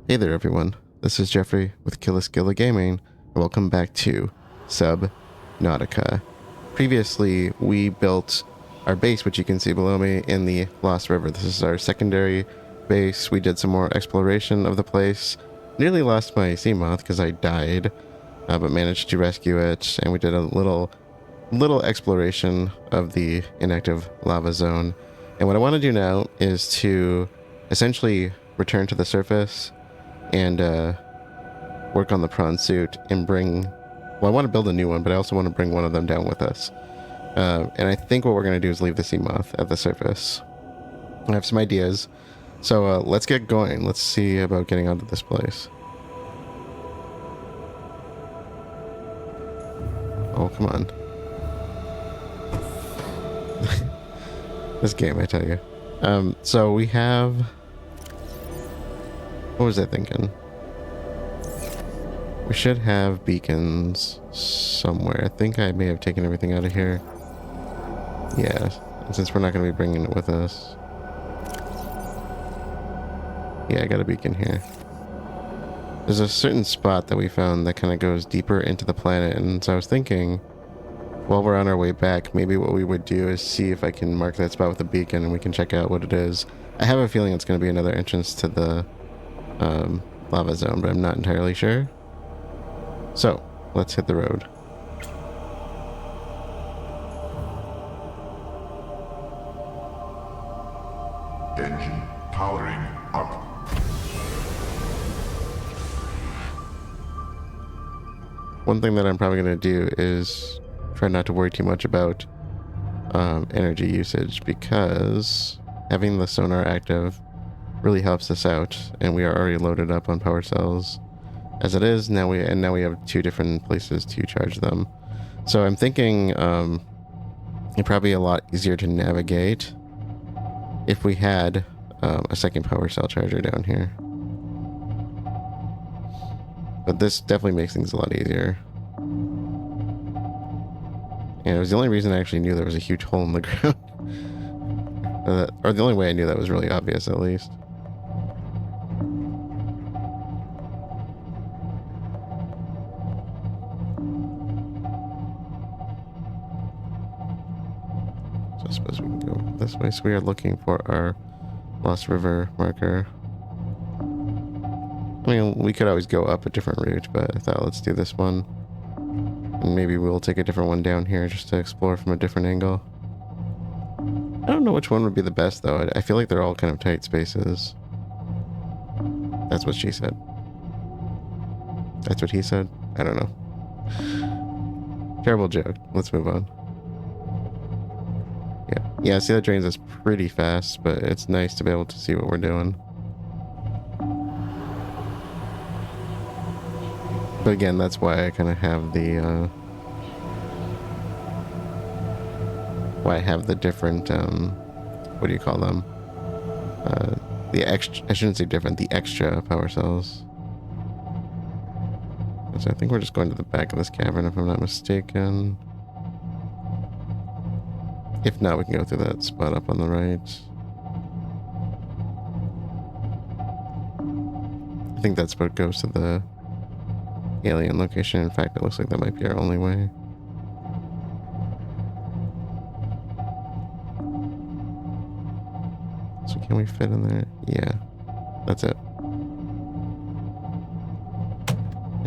Hey there everyone, this is Jeffrey with Killaskila Gaming, and welcome back to Subnautica. Previously, we built our base, which you can see below me, in the Lost River. This is our secondary base. We did some more exploration of the place. Nearly lost my sea moth because I died, but managed to rescue it, and we did a little exploration of the inactive lava zone. And what I want to do now is to essentially return to the surface and work on the prawn suit and bring... Well, I want to build a new one, but I also want to bring one of them down with us. And I think what we're going to do is leave the sea moth at the surface. I have some ideas. So let's get going. Let's see about getting onto this place. Oh, come on. This game, I tell you. So we have... What was I thinking? We should have beacons somewhere. I think I may have taken everything out of here. Yeah, since we're not going to be bringing it with us. Yeah, I got a beacon here. There's a certain spot that we found that kind of goes deeper into the planet, and so I was thinking, while we're on our way back, maybe what we would do is see if I can mark that spot with a beacon and we can check out what it is. I have a feeling it's going to be another entrance to the lava zone, but I'm not entirely sure. So, let's hit the road. Engine powering up. One thing that I'm probably going to do is try not to worry too much about energy usage, because having the sonar active really helps us out, and we are already loaded up on power cells as it is. Now we have two different places to charge them. So I'm thinking it'd probably be a lot easier to navigate if we had a second power cell charger down here. But this definitely makes things a lot easier. And it was the only reason I actually knew there was a huge hole in the ground. Or the only way I knew that was really obvious, at least. So I suppose we can go this way. So we are looking for our Lost River marker. I mean, we could always go up a different route, but I thought let's do this one. And maybe we'll take a different one down here just to explore from a different angle. I don't know which one would be the best, though. I feel like they're all kind of tight spaces. That's what she said. That's what he said? I don't know. Terrible joke. Let's move on. Yeah, see, that drains us pretty fast, but it's nice to be able to see what we're doing. But again, that's why I kind of have the different what do you call them? The extra, I shouldn't say different, the extra power cells. So I think we're just going to the back of this cavern, if I'm not mistaken. If not, we can go through that spot up on the right. I think that spot goes to the alien location. In fact, it looks like that might be our only way. So can we fit in there? Yeah, that's it.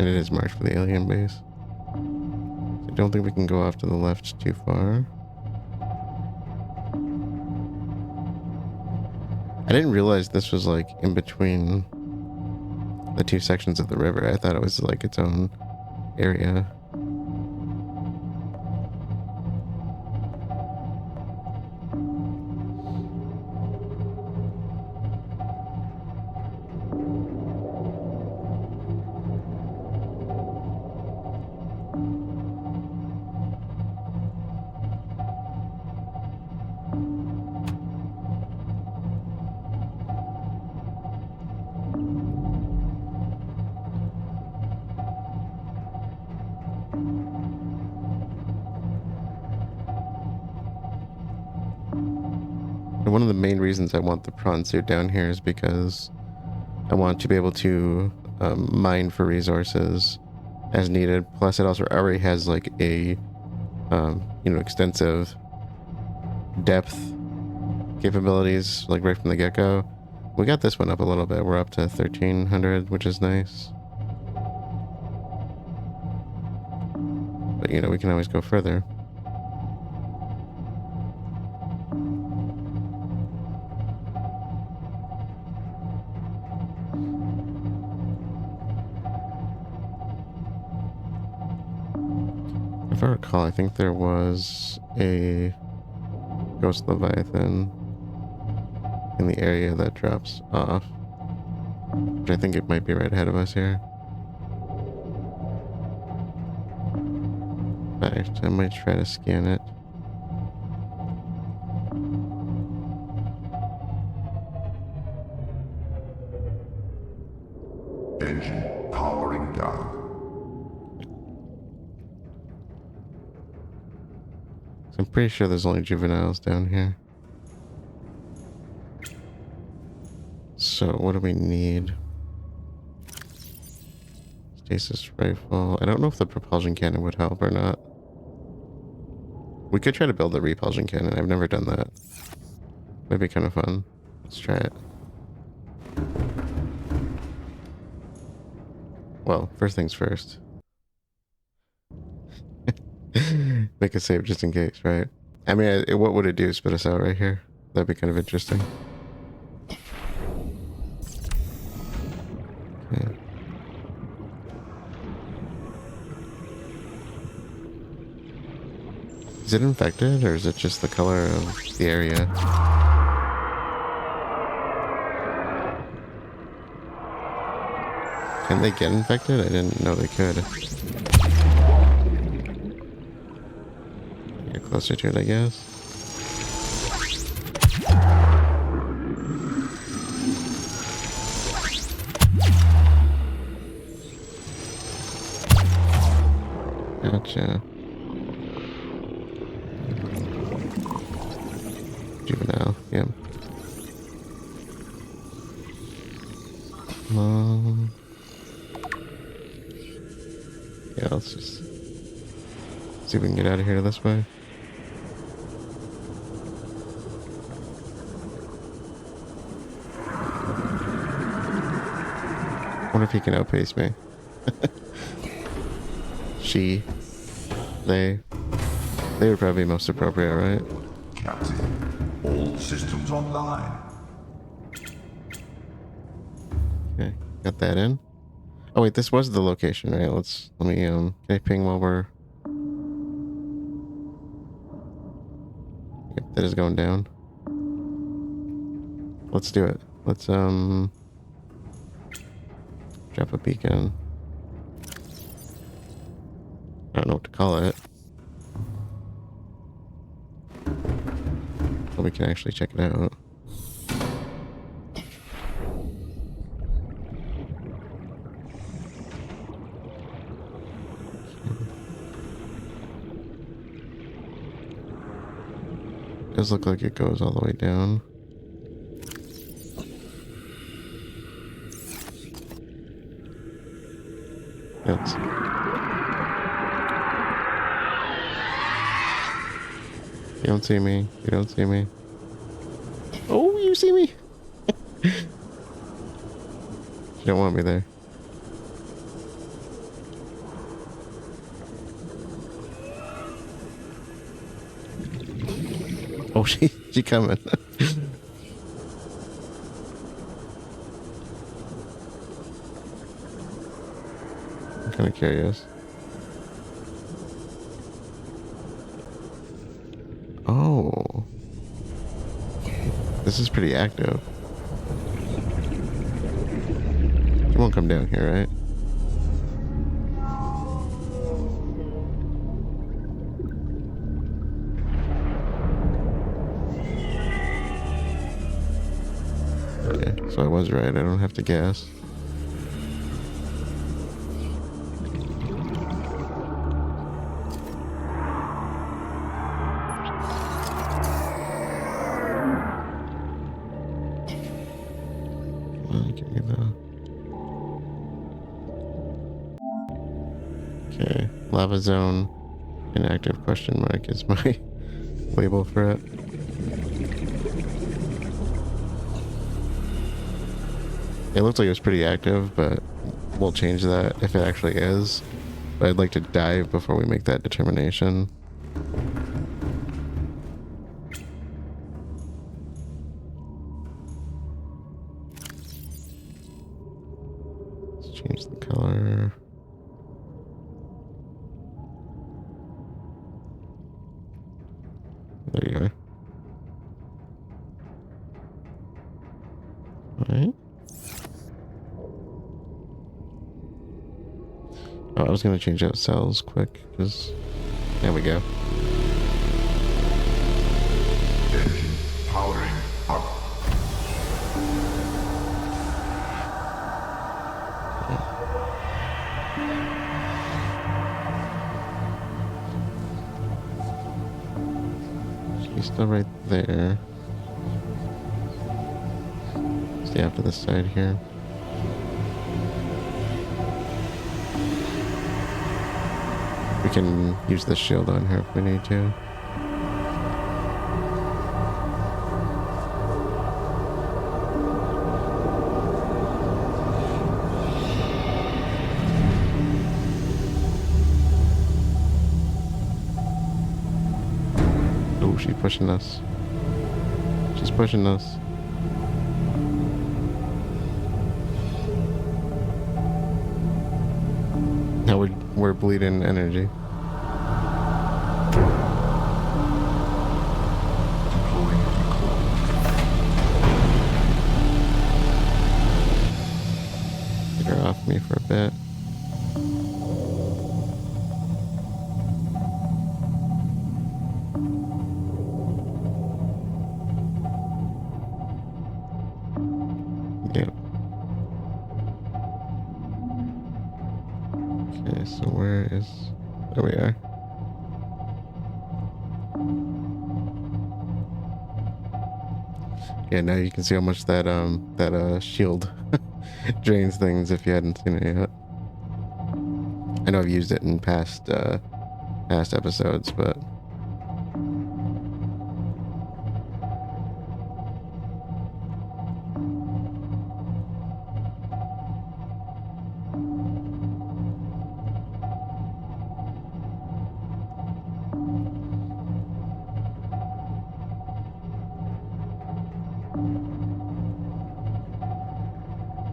And it is marked for the alien base. I don't think we can go off to the left too far. I didn't realize this was like in between the two sections of the river. I thought it was like its own area. And one of the main reasons I want the prawn suit down here is because I want to be able to mine for resources as needed. Plus, it also already has like a extensive depth capabilities, like right from the get-go. We got this one up a little bit. We're up to 1300, which is nice. But we can always go further. If I recall, I think there was a ghost leviathan in the area that drops off, which I think it might be right ahead of us here. In fact, I might try to scan it. Engine powering down. I'm pretty sure there's only juveniles down here. So what do we need? Stasis rifle. I don't know if the propulsion cannon would help or not. We could try to build a repulsion cannon. I've never done that. That'd be kind of fun. Let's try it. Well, first things first. Make a save just in case, right? I mean, what would it do? Spit us out right here? That'd be kind of interesting. Okay. Is it infected, or is it just the color of the area? Can they get infected? I didn't know they could. Get closer to it, I guess. Gotcha. Juvenile, yeah. Yeah, let's just see if we can get out of here this way. I wonder if he can outpace me. She, they would probably be most appropriate, right? Captain, all systems online. Okay, got that in. Oh wait, this was the location, right? Let me can I ping while we're... Yep, that is going down. Let's do it. Let's drop a beacon. I don't know what to call it. But we can actually check it out. Does look like it goes all the way down. That's... You don't see me. You don't see me. Oh, you see me. You don't want me there. Oh, she coming. I'm kind of curious. Oh. This is pretty active. She won't come down here, right? Okay, so I was right. I don't have to guess. Give me the... Okay, lava zone inactive question mark is my label for it. It looks like it was pretty active, but we'll change that if it actually is. But I'd like to dive before we make that determination. Let's change the color. There you are. Alright. Oh, I was going to change out cells quick, because... There we go. Engine powering up. She's still right there. Stay off to the side here. We can use the shield on her if we need to. Oh, she's pushing us. She's pushing us. Now we're bleeding energy. Get her off me for a bit. Yep. Okay, so where is... There we are. Yeah, now you can see how much that shield drains things if you hadn't seen it yet. I know I've used it in past episodes, but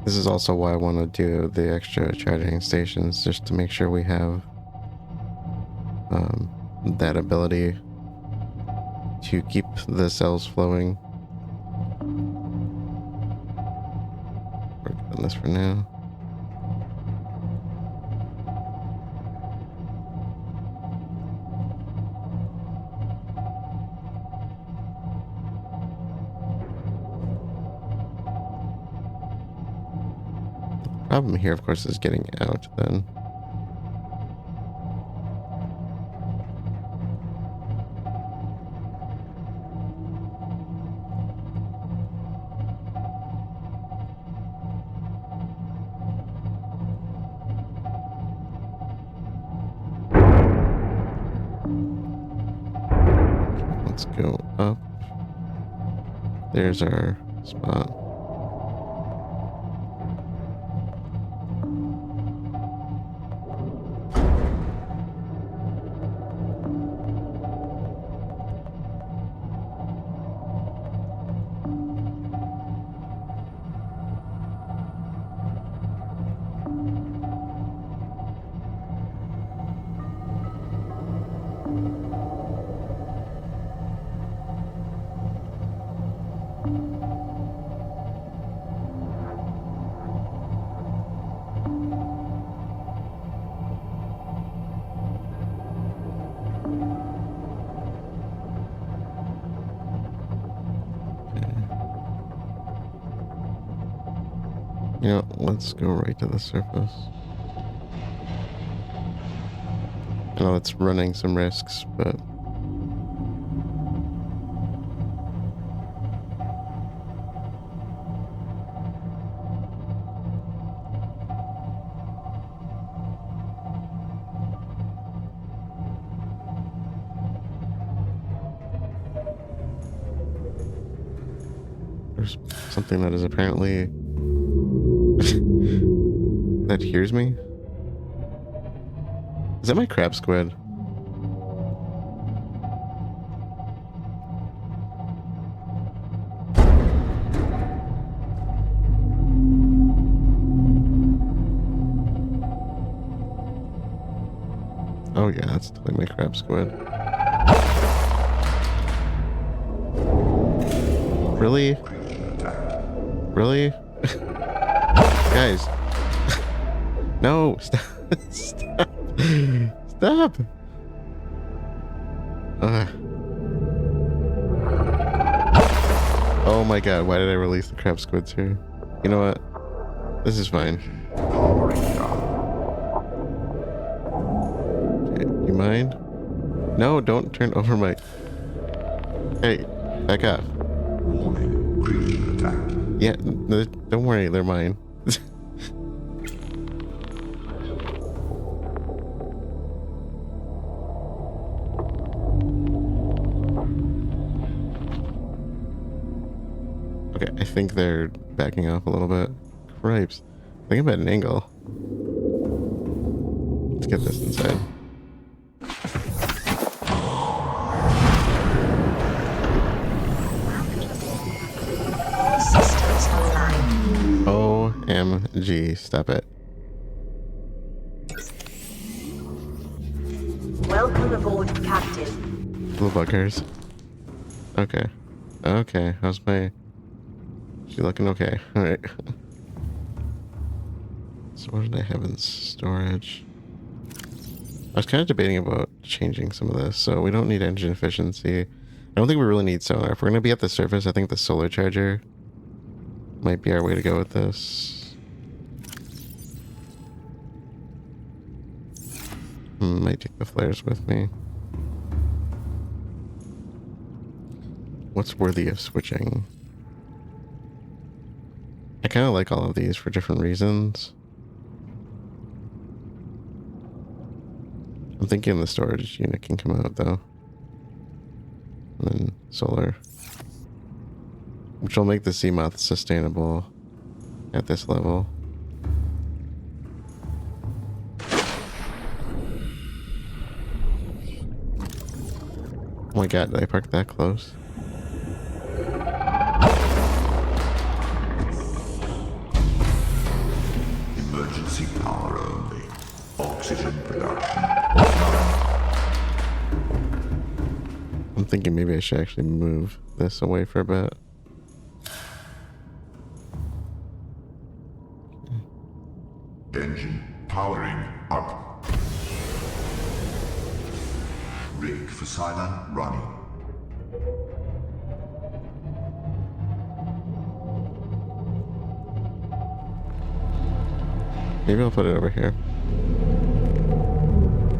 this is also why I want to do the extra charging stations, just to make sure we have that ability to keep the cells flowing. Work on this for now. Problem here, of course, is getting out then. Let's go up. There's our spot. Yeah, let's go right to the surface. I know it's running some risks, but There's something that is apparently that hears me. Is that my crab squid? Oh yeah, that's totally my crab squid. Really? Really? Guys. No, stop. Stop. Stop. Oh my god, why did I release the crab squids here? You know what? This is fine. Okay, you mind? No, don't turn over my... Hey, back off. Yeah, no, don't worry, they're mine. Okay, I think they're backing off a little bit. Cripes. I think I'm at an angle. Let's get this inside. Systems online. OMG, stop it. Welcome aboard, Captain. Little buggers. Okay. Okay, how's my... She looking okay. Alright. So what did I have in storage? I was kind of debating about changing some of this. So we don't need engine efficiency. I don't think we really need sonar. If we're going to be at the surface, I think the solar charger might be our way to go with this. Might take the flares with me. What's worthy of switching? I kind of like all of these for different reasons. I'm thinking the storage unit can come out though. And then solar. Which will make the Seamoth sustainable at this level. Oh my god, did I park that close? Emergency power only. Oxygen production. I'm thinking maybe I should actually move this away for a bit. Engine powering up. Rig for Cylon running. Maybe I'll put it over here.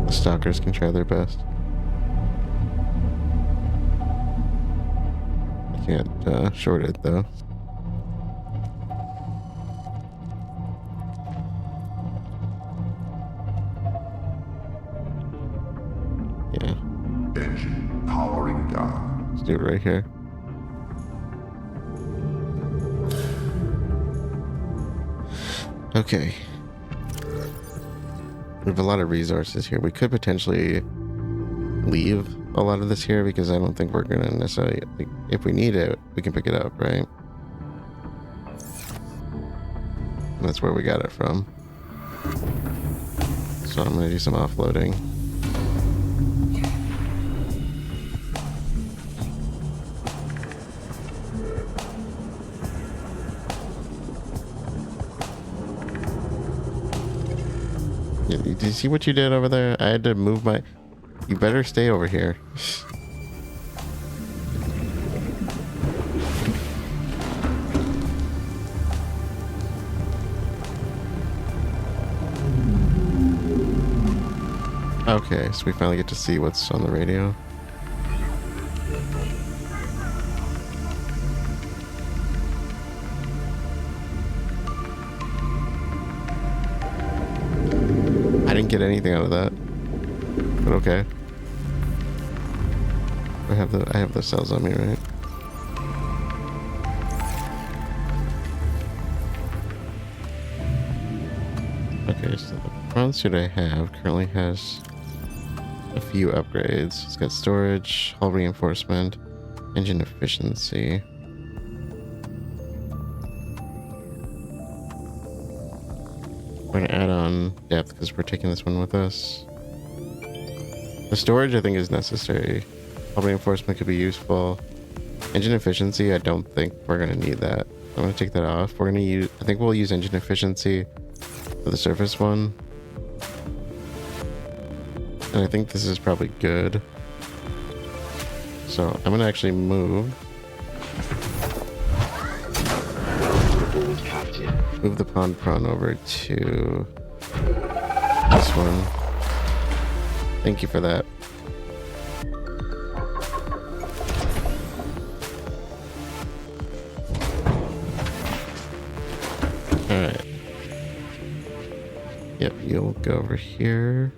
The stalkers can try their best. I can't short it though. Yeah. Engine powering down. Let's do it right here. Okay. We have a lot of resources here. We could potentially leave a lot of this here because I don't think we're gonna necessarily, like, if we need it, we can pick it up, right? And that's where we got it from. So I'm gonna do some offloading. Did you see what you did over there? I had to move my... You better stay over here. Okay, so we finally get to see what's on the radio. I didn't get anything out of that, but okay. I have the cells on me, right? Okay, so the prawn suit I have currently has a few upgrades. It's got storage, hull reinforcement, engine efficiency. We're gonna add on depth because we're taking this one with us. The storage I think is necessary. Hull reinforcement could be useful. Engine efficiency, I don't think we're gonna need that. I'm gonna take that off. We're gonna use, I think we'll use engine efficiency for the surface one. And I think this is probably good. So I'm gonna actually move. Move the pond prawn over to this one. Thank you for that. Alright. Yep, you'll go over here.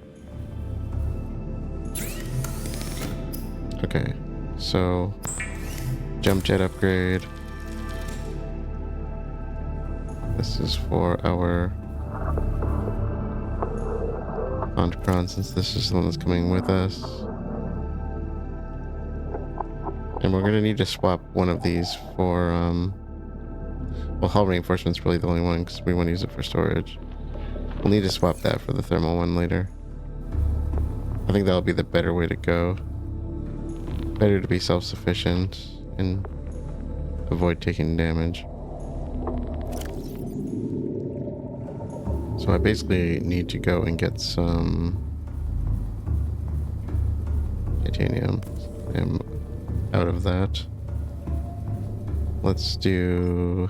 Okay, so jump jet upgrade. This is for our pond prawn, since this is the one that's coming with us. And we're gonna need to swap one of these for well, hull reinforcement's really the only one because we want to use it for storage. We'll need to swap that for the thermal one later. I think that'll be the better way to go. Better to be self-sufficient and avoid taking damage. So I basically need to go and get some titanium. I'm out of that. Let's do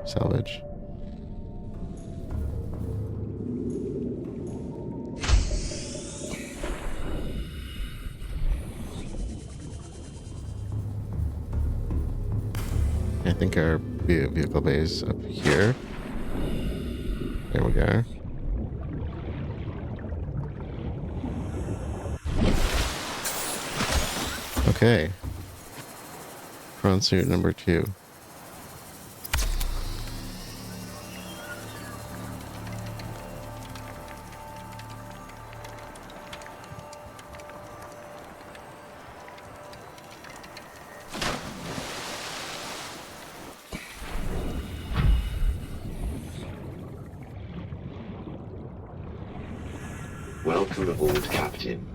salvage. I think our vehicle bay is up here. There we go. Okay. Prawn suit number 2. Welcome aboard, Captain.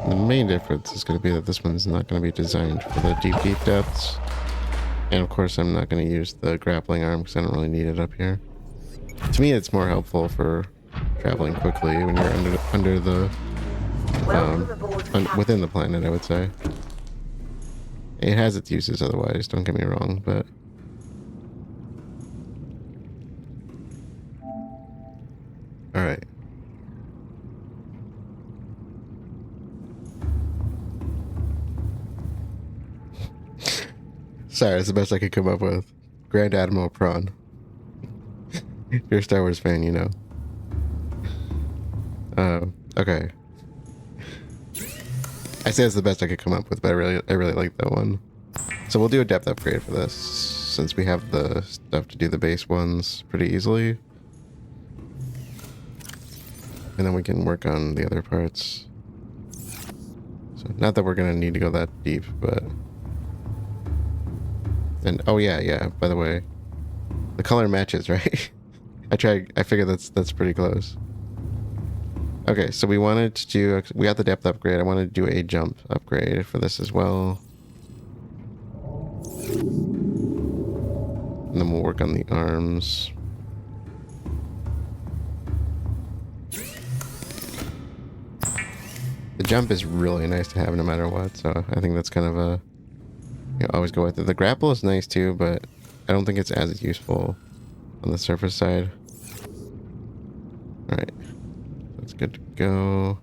The main difference is going to be that this one's not going to be designed for the deep depths. And of course I'm not going to use the grappling arm because I don't really need it up here. To me it's more helpful for traveling quickly when you're under the within the planet, I would say. It has its uses otherwise, don't get me wrong, but alright. Sorry, it's the best I could come up with. Grand Admiral Prawn. You're a Star Wars fan, you know. Okay. I say it's the best I could come up with, but I really like that one. So we'll do a depth upgrade for this, since we have the stuff to do the base ones pretty easily. And then we can work on the other parts. So not that we're gonna need to go that deep, but... And oh yeah, by the way, the color matches, right? I figured that's pretty close. Okay, so we wanted to do, we got the depth upgrade. I wanted to do a jump upgrade for this as well. And then we'll work on the arms. The jump is really nice to have no matter what, so I think that's kind of a, you know, always go with it. The grapple is nice too, but I don't think it's as useful on the surface side. Alright. That's good to go.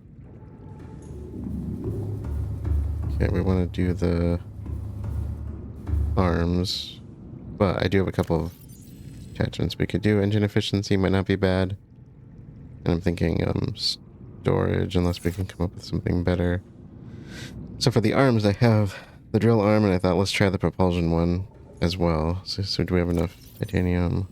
Okay, we want to do the arms, but I do have a couple of attachments we could do. Engine efficiency might not be bad. And I'm thinking storage unless we can come up with something better. So for the arms, I have the drill arm, and I thought let's try the propulsion one as well. So do we have enough titanium?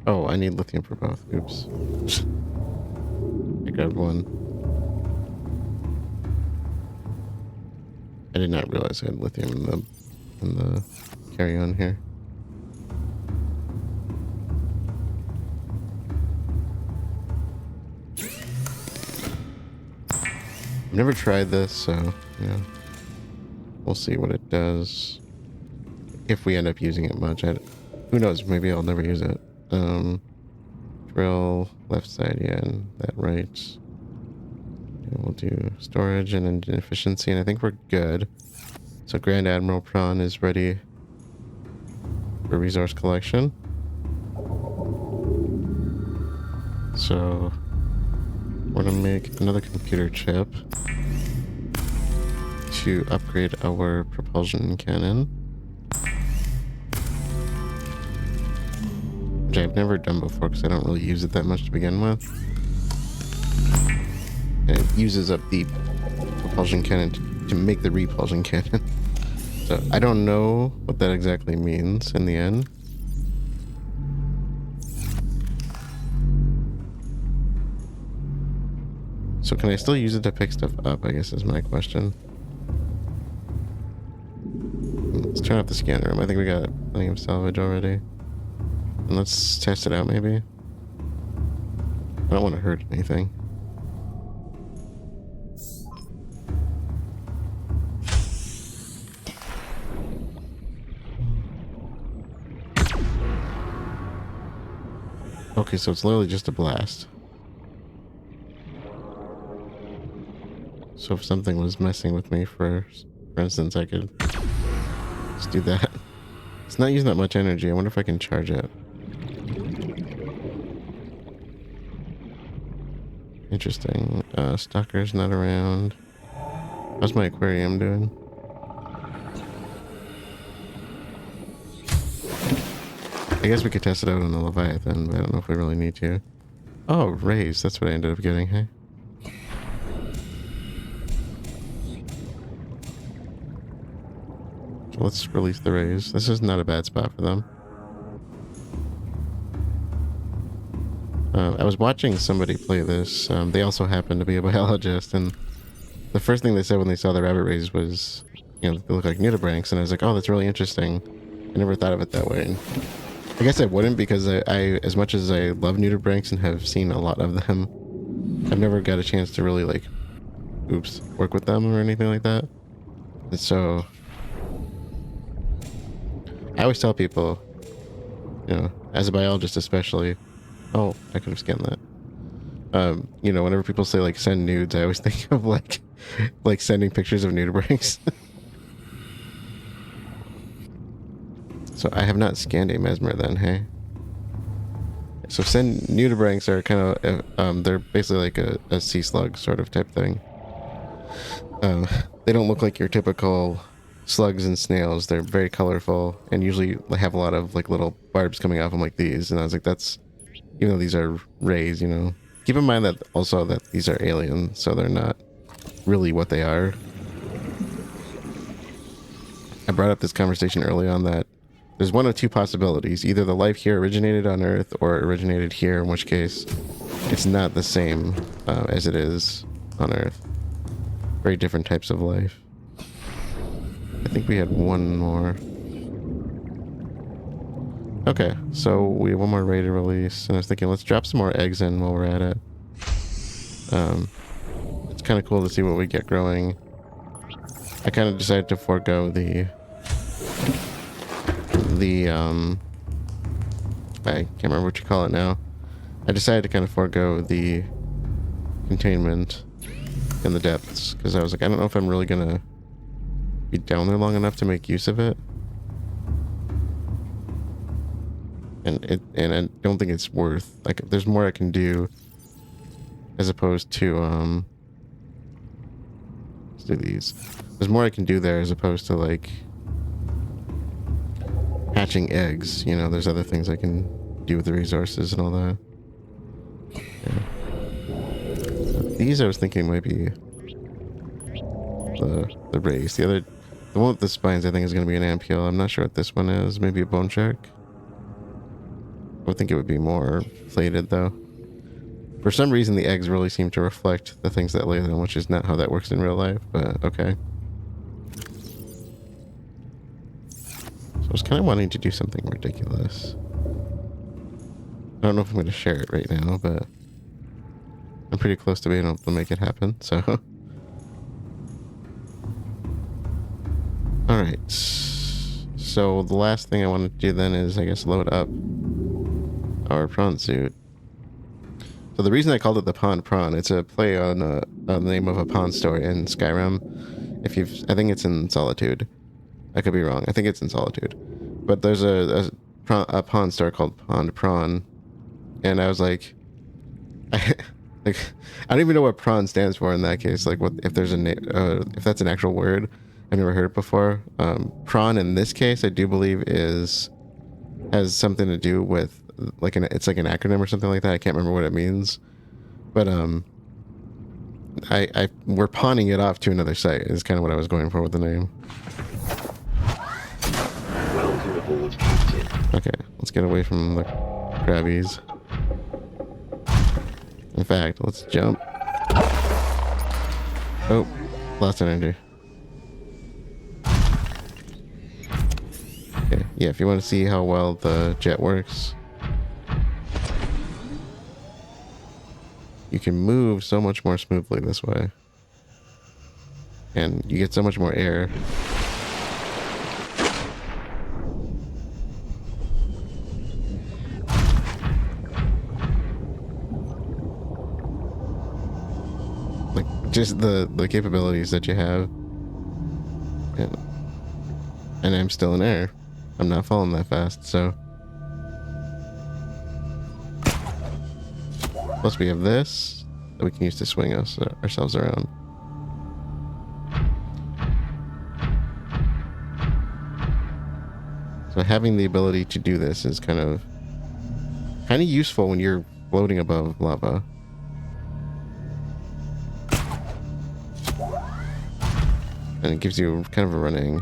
Oh, I need lithium for both. Oops. I grabbed one. I did not realize I had lithium in the carry-on here. I've never tried this, so yeah. We'll see what it does. If we end up using it much. Who knows? Maybe I'll never use it. Drill left side, yeah, and that right. And we'll do storage and efficiency, and I think we're good. So Grand Admiral Prawn is ready for resource collection. So we're gonna make another computer chip to upgrade our propulsion cannon, which I've never done before because I don't really use it that much to begin with. And it uses up the propulsion cannon to make the repulsion cannon. So I don't know what that exactly means in the end. So can I still use it to pick stuff up, I guess is my question. Let's turn off the scanner room. I think we got plenty of salvage already. And let's test it out, maybe. I don't want to hurt anything. Okay, so it's literally just a blast. So if something was messing with me, for instance, I could just do that. It's not using that much energy. I wonder if I can charge it. Interesting. Stalker's not around. How's my aquarium doing? I guess we could test it out on the Leviathan, but I don't know if we really need to. Oh, rays. That's what I ended up getting, hey? So let's release the rays. This is not a bad spot for them. I was watching somebody play this. They also happened to be a biologist, and the first thing they said when they saw the rabbit rays was, you know, they look like nudibranchs, and I was like, oh, that's really interesting. I never thought of it that way. And I guess I wouldn't, because I as much as I love nudibranchs and have seen a lot of them, I've never got a chance to really, like, work with them or anything like that. And so I always tell people, you know, as a biologist especially, oh, I could have scanned that. You know, whenever people say, like, send nudes, I always think of, like sending pictures of nudibranchs. So I have not scanned a mesmer then, hey? So send nudibranchs are kind of, they're basically like a sea slug sort of type thing. They don't look like your typical slugs and snails. They're very colorful and usually have a lot of, like, little barbs coming off them like these. And I was like, that's, even though these are rays, you know. Keep in mind that also that these are alien, so they're not really what they are. I brought up this conversation early on that there's one of two possibilities. Either the life here originated on Earth or originated here, in which case it's not the same as it is on Earth. Very different types of life. I think we had one more. Okay, so we have one more ray to release, and I was thinking let's drop some more eggs in while we're at it. It's kind of cool to see what we get growing. I kind of decided to forego the I can't remember what you call it now. I decided to kind of forego the containment in the depths because I was like, I don't know if I'm really gonna be down there long enough to make use of it. And I don't think it's worth, like, if there's more I can do as opposed to let's do these. There's more I can do there as opposed to like hatching eggs. You know, there's other things I can do with the resources and all that. Yeah. These I was thinking might be the race. The one with the spines I think is going to be an ampoule. I'm not sure what this one is. Maybe a bone shark. I would think it would be more plated though. For some reason the eggs really seem to reflect the things that lay them, which is not how that works in real life, but okay. So I was kind of wanting to do something ridiculous. I don't know if I'm going to share it right now, but I'm pretty close to being able to make it happen, so. Alright. So the last thing I want to do then is, I guess, load up our prawn suit. So the reason I called it the Prawn, it's a play on the name of a pawn store in Skyrim. I think it's in Solitude. I could be wrong. I think it's in Solitude. But there's a pawn store called Prawn. And I was like, I don't even know what prawn stands for in that case. Like, what if there's if that's an actual word? I've never heard it before. Prawn in this case, I do believe has something to do with like it's like an acronym or something like that. I can't remember what it means, but we're pawning it off to another site. Is kind of what I was going for with the name. Welcome aboard, Captain. Okay, let's get away from the crabbies. In fact, let's jump. Oh, lost energy. Okay, yeah, if you want to see how well the jet works, you can move so much more smoothly this way. And you get so much more air. Like, just the capabilities that you have. And I'm still in air. I'm not falling that fast, so. Plus we have this that we can use to swing ourselves around. So having the ability to do this is kind of useful when you're floating above lava. And it gives you kind of a running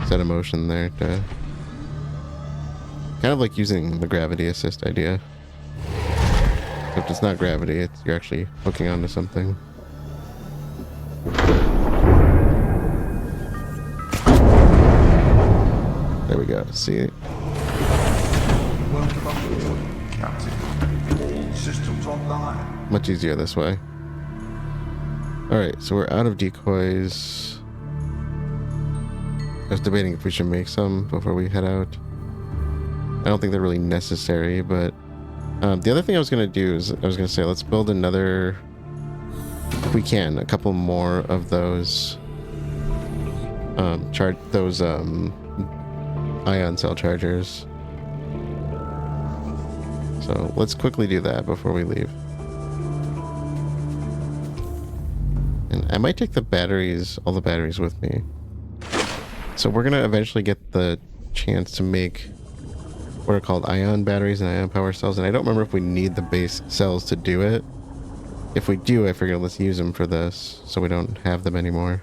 set of motion there to kind of like using the gravity assist idea. Except it's not gravity, you're actually hooking onto something. There we go, see? Welcome aboard, Captain. All systems online. Much easier this way. Alright, so we're out of decoys. I was debating if we should make some before we head out. I don't think they're really necessary, but the other thing I was going to do is I was going to say let's build another, if we can, a couple more of those ion cell chargers. So let's quickly do that before we leave. And I might take all the batteries with me. So we're going to eventually get the chance to make what are called ion batteries and ion power cells, and I don't remember if we need the base cells to do it. If we do, I figured let's use them for this so we don't have them anymore.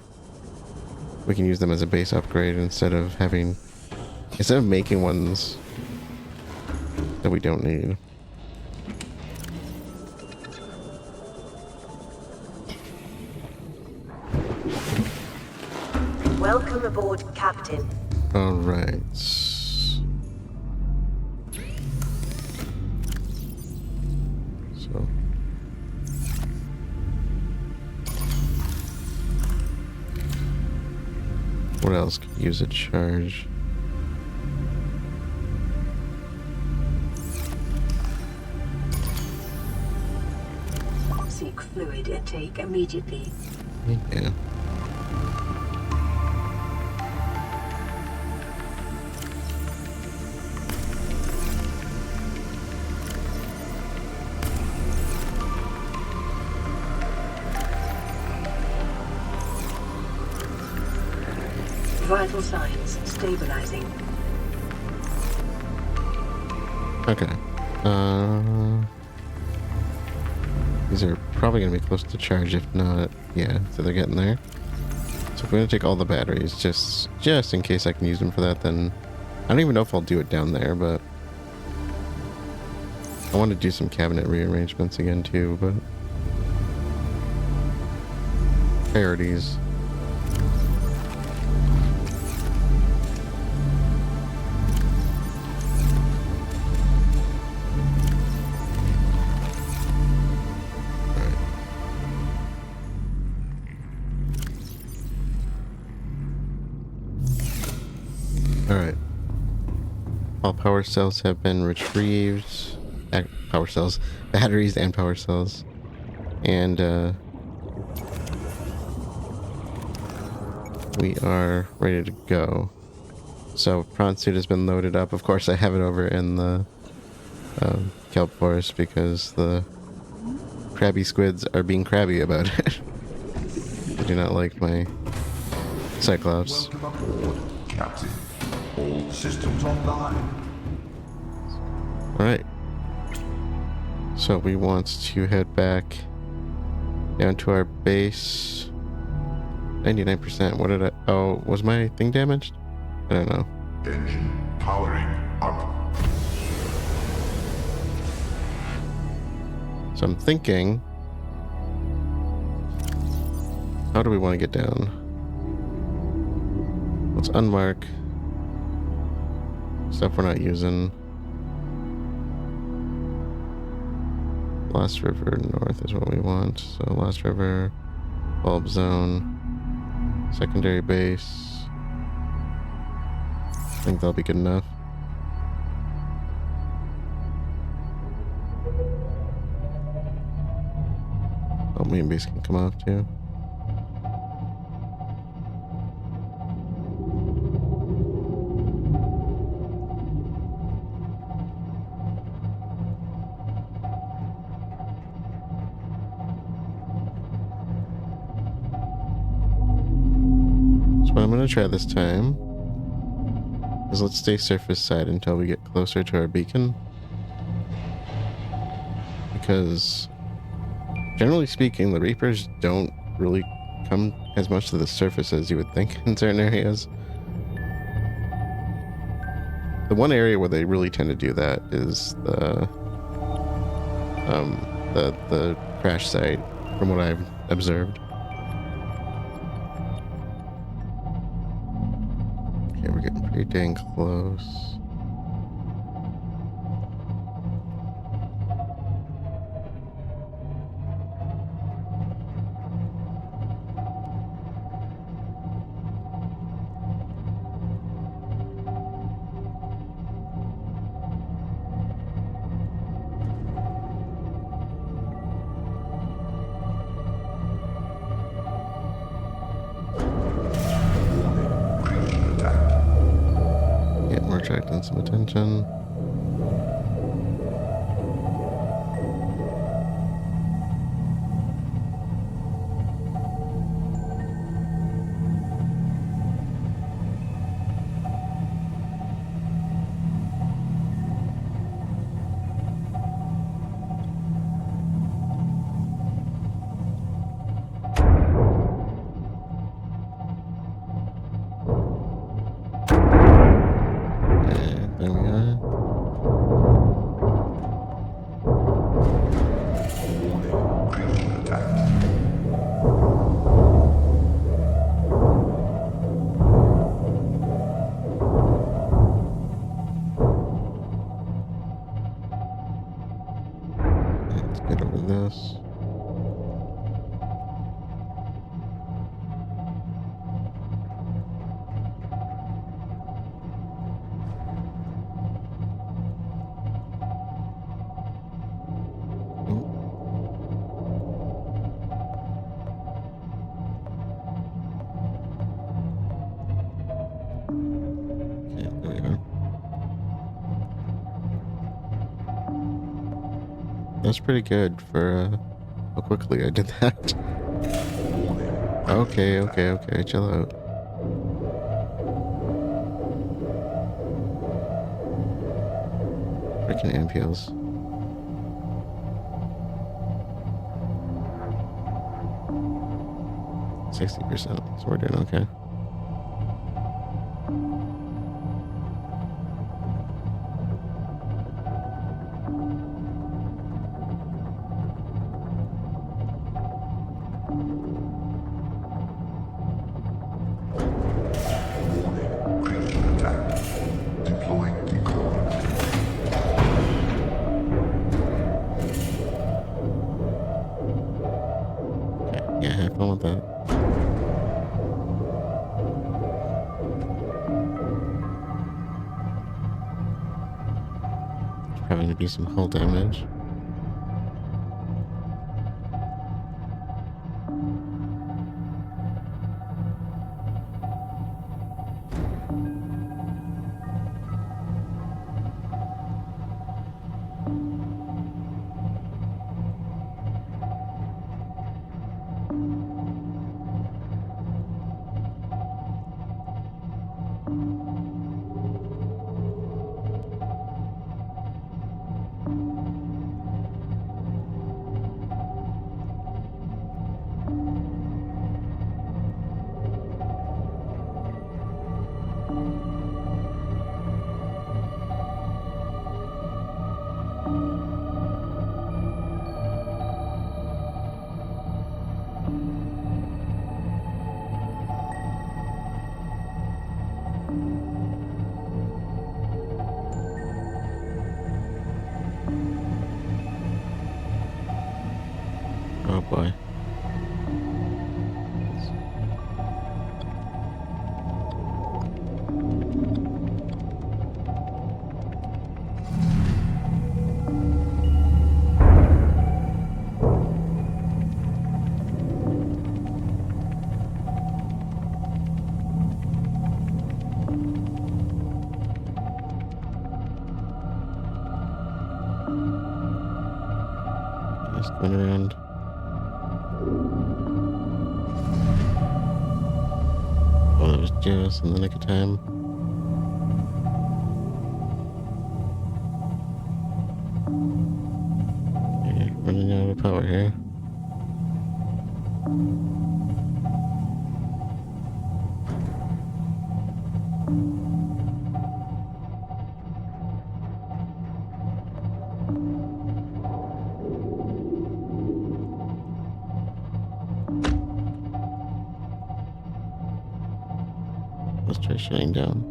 We can use them as a base upgrade instead of making ones that we don't need. Welcome aboard, Captain. All right. So. What else could use a charge? Seek fluid intake immediately. Yeah. Vital signs stabilizing. Okay. These are probably going to be close to charge, if not... Yeah, so they're getting there. So if we're going to take all the batteries, just in case I can use them for that, then... I don't even know if I'll do it down there, but... I want to do some cabinet rearrangements again, too, but... Priorities. Alright. All power cells have been retrieved. Power cells. Batteries and power cells. And, we are ready to go. So, prawn suit has been loaded up. Of course, I have it over in the kelp forest because the CrabbySquids are being crabby about it. I do not like my Cyclops. Welcome aboard, Captain. All systems online. Alright. So we want to head back down to our base. 99%. What did I... Oh, was my thing damaged? I don't know. Engine powering up. So I'm thinking... How do we want to get down? Let's unmark stuff we're not using. Lost River North is what we want. So Lost River, bulb zone, secondary base. I think that'll be good enough. Oh, main base can come off too. What I'm going to try this time is let's stay surface side until we get closer to our beacon. Because generally speaking, the Reapers don't really come as much to the surface as you would think in certain areas. The one area where they really tend to do that is the crash site, from what I've observed. We're getting pretty dang close. Attracting some attention. There we are. Warning, creature attack. Let's get over this. That's pretty good for how quickly I did that. Okay, chill out. Freaking ampules. %60%, so we're doing okay. Warning, critical attack. Deploying decoy. Yeah, have fun with that. There's probably gonna be some hull damage. Oh boy. Just going around. Oh, that was just in the nick of time. Okay, running out of power here. Let's try shutting down.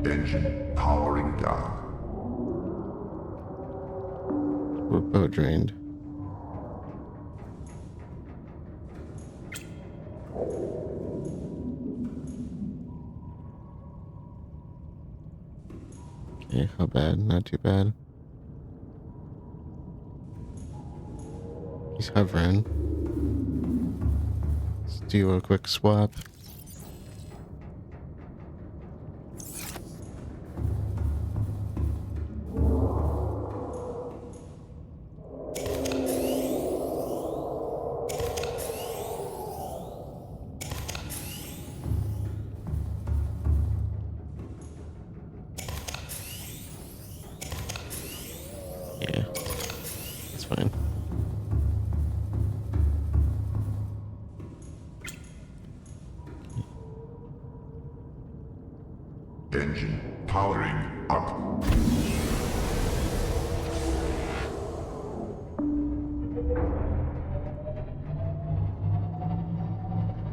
Engine powering down. We're boat drained. Okay, how bad? Not too bad. He's hovering. Let's do a quick swap. Yeah, that's fine. Engine powering up.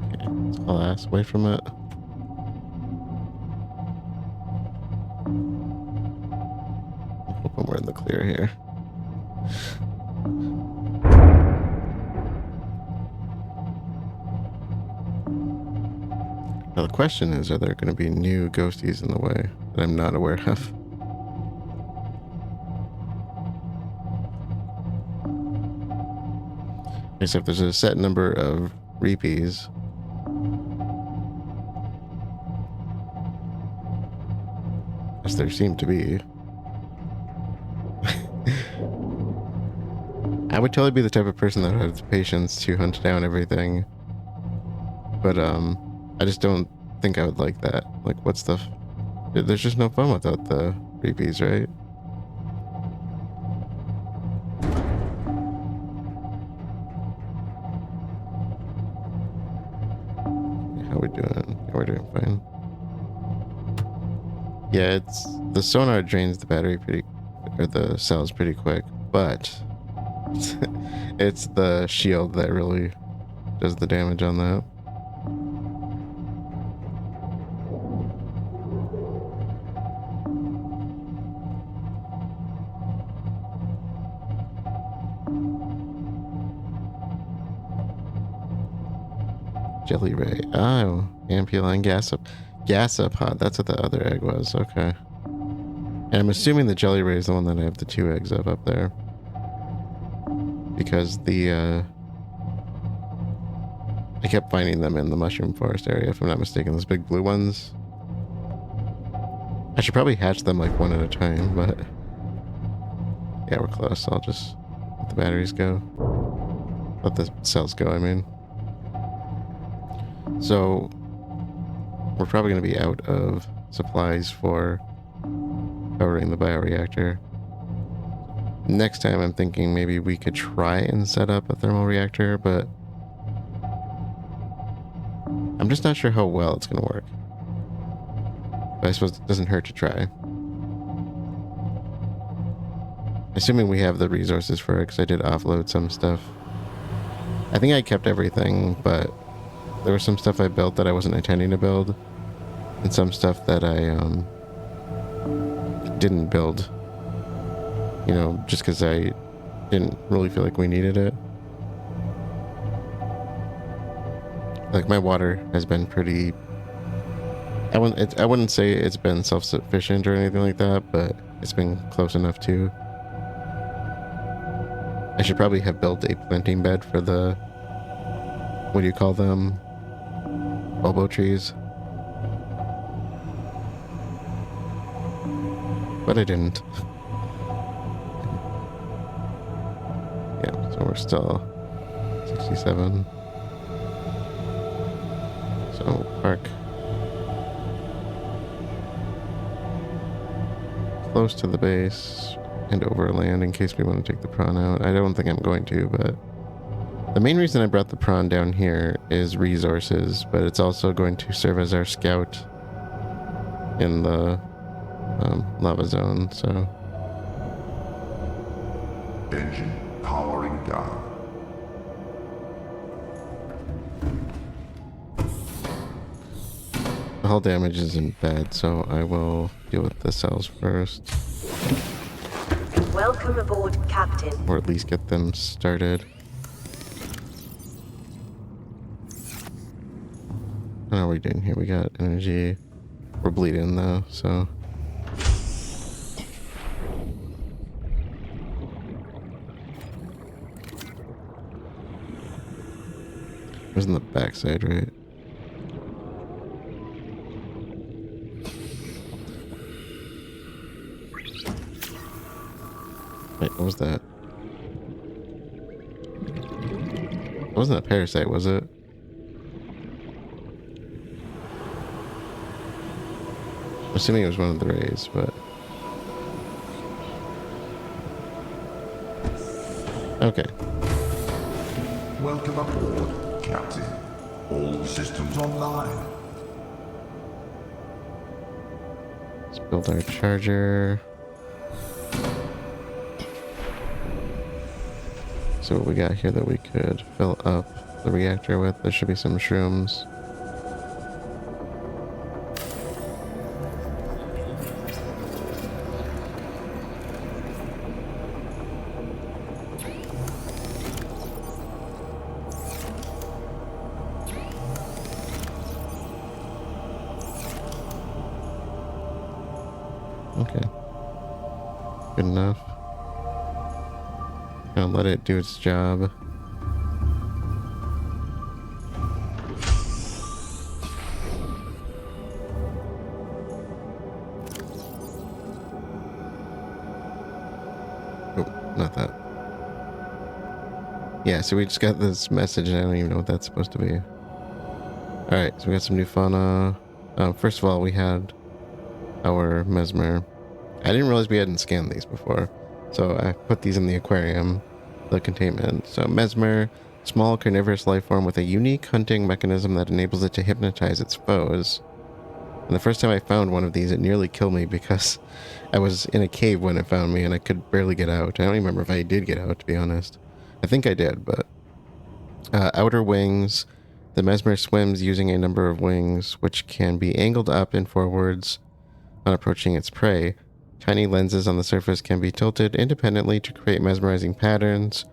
Okay, let's haul ass away from it. I hope we're in the clear here. Now the question is, are there going to be new ghosties in the way that I'm not aware of? Except there's a set number of repees. As there seem to be. I would totally be the type of person that has the patience to hunt down everything. But, I just don't think I would like that. Like, what's the... There's just no fun without the repeats, right? how we doing? Yeah, we're doing fine. Yeah, it's the sonar drains the battery or the cells pretty quick, but it's the shield that really does the damage on that. Jelly ray. Oh, Ampule gas up hot. That's what the other egg was. Okay. And I'm assuming the jelly ray is the one that I have the 2 eggs of up there. Because I kept finding them in the mushroom forest area, if I'm not mistaken. Those big blue ones. I should probably hatch them like one at a time, but yeah, we're close. I'll just let the batteries go. Let the cells go, I mean. So we're probably going to be out of supplies for powering the bioreactor. Next time I'm thinking maybe we could try and set up a thermal reactor, but I'm just not sure how well it's going to work. But I suppose it doesn't hurt to try. Assuming we have the resources for it, because I did offload some stuff. I think I kept everything, but there was some stuff I built that I wasn't intending to build, and some stuff that I didn't build, you know, just because I didn't really feel like we needed it. Like, my water has been pretty, I wouldn't say it's been self-sufficient or anything like that, but it's been close enough to. I should probably have built a planting bed for the, what do you call them? Elbow trees. But I didn't. Yeah, so we're still 67. So park close to the base and overland in case we want to take the prawn out. I don't think I'm going to, but the main reason I brought the prawn down here is resources, but it's also going to serve as our scout in the lava zone, so. Engine powering down. The hull damage isn't bad, so I will deal with the cells first. Welcome aboard, Captain. Or at least get them started. How are we doing here? We got energy. We're bleeding though, so. It was in the backside, right? Wait, what was that? It wasn't a parasite, was it? I'm assuming it was one of the rays, but... Okay. Welcome aboard, Captain. All systems online. Let's build our charger. So what we got here that we could fill up the reactor with. There should be some shrooms. Okay. Good enough. Gonna let it do its job. Oh, not that. Yeah, so we just got this message and I don't even know what that's supposed to be. Alright, so we got some new fauna. First of all, we had our mesmer. I didn't realize we hadn't scanned these before. So I put these in the aquarium, the containment. So mesmer, small carnivorous life form with a unique hunting mechanism that enables it to hypnotize its foes. And the first time I found one of these, it nearly killed me because I was in a cave when it found me and I could barely get out. I don't even remember if I did get out, to be honest. I think I did, but... outer wings. The mesmer swims using a number of wings, which can be angled up and forwards on approaching its prey. Tiny lenses on the surface can be tilted independently to create mesmerizing patterns,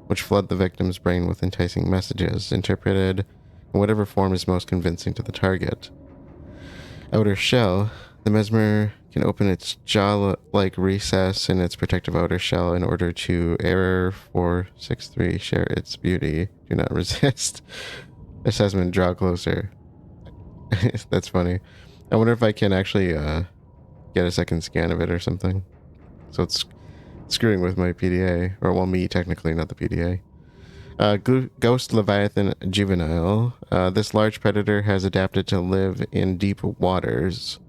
which flood the victim's brain with enticing messages, interpreted in whatever form is most convincing to the target. Outer shell. The mesmer can open its jaw-like recess in its protective outer shell in order to error 463 share its beauty. Do not resist. Assessment, draw closer. That's funny. I wonder if I can actually get a second scan of it or something. So it's screwing with my PDA. Or, well, me technically, not the PDA. Ghost Leviathan Juvenile. This large predator has adapted to live in deep waters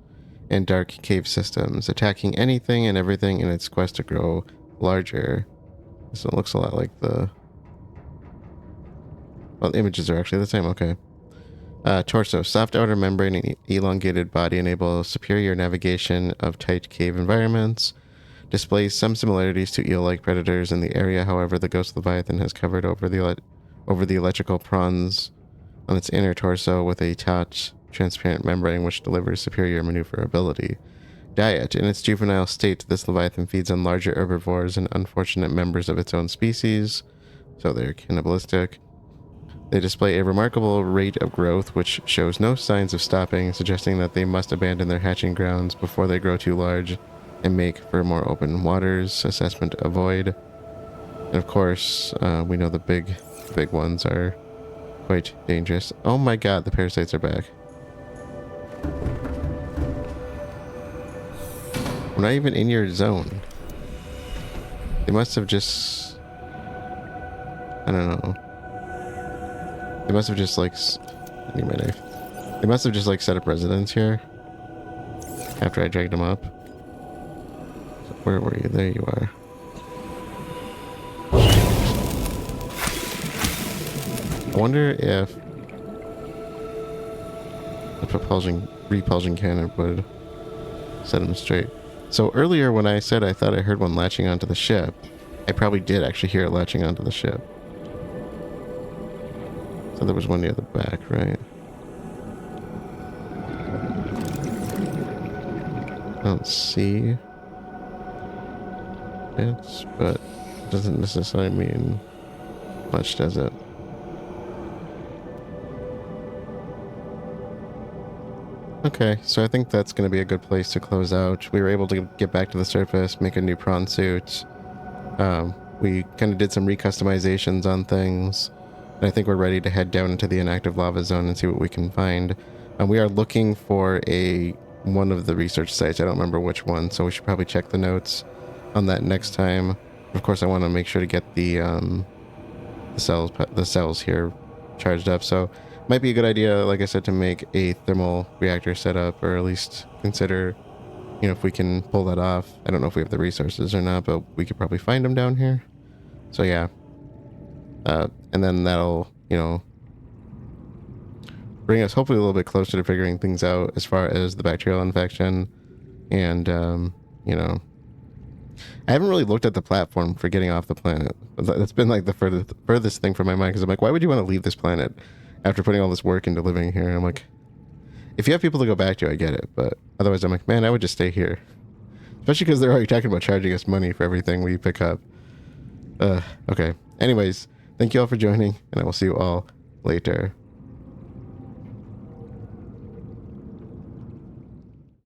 and dark cave systems, attacking anything and everything in its quest to grow larger. So it looks a lot like the... Well, the images are actually the same, okay. Torso. Soft outer membrane and elongated body enable superior navigation of tight cave environments. Displays some similarities to eel-like predators in the area. However, the Ghost Leviathan has covered over the electrical prawns on its inner torso with a taut, transparent membrane which delivers superior maneuverability. Diet. In its juvenile state, this Leviathan feeds on larger herbivores and unfortunate members of its own species, so they're cannibalistic. They display a remarkable rate of growth, which shows no signs of stopping, suggesting that they must abandon their hatching grounds before they grow too large and make for more open waters. Assessment, avoid. And of course, we know the big ones are quite dangerous. Oh my god, the parasites are back. We're not even in your zone. They must have just... I don't know. They must have just like... I need my knife. They must have just like set up residence here after I dragged them up. So where were you? There you are. I wonder if the repulsion cannon would set them straight. So earlier when I said I thought I heard one latching onto the ship, I probably did actually hear it latching onto the ship. So there was one near the back, right? I don't see it, but it doesn't necessarily mean much, does it? Okay, so I think that's going to be a good place to close out. We were able to get back to the surface, make a new prawn suit. We kind of did some recustomizations on things. And I think we're ready to head down into the inactive lava zone and see what we can find. We are looking for one of the research sites. I don't remember which one, so we should probably check the notes on that next time. Of course, I want to make sure to get the cells here charged up. So might be a good idea, like I said, to make a thermal reactor setup, or at least consider, if we can pull that off. I don't know if we have the resources or not, but we could probably find them down here. So yeah. And then that'll, bring us hopefully a little bit closer to figuring things out as far as the bacterial infection. And, I haven't really looked at the platform for getting off the planet. That's been like the furthest thing from my mind, because I'm like, why would you want to leave this planet after putting all this work into living here? And I'm like, if you have people to go back to, I get it. But otherwise, I'm like, man, I would just stay here. Especially because they're already talking about charging us money for everything we pick up. Okay. Anyways, thank you all for joining, and I will see you all later.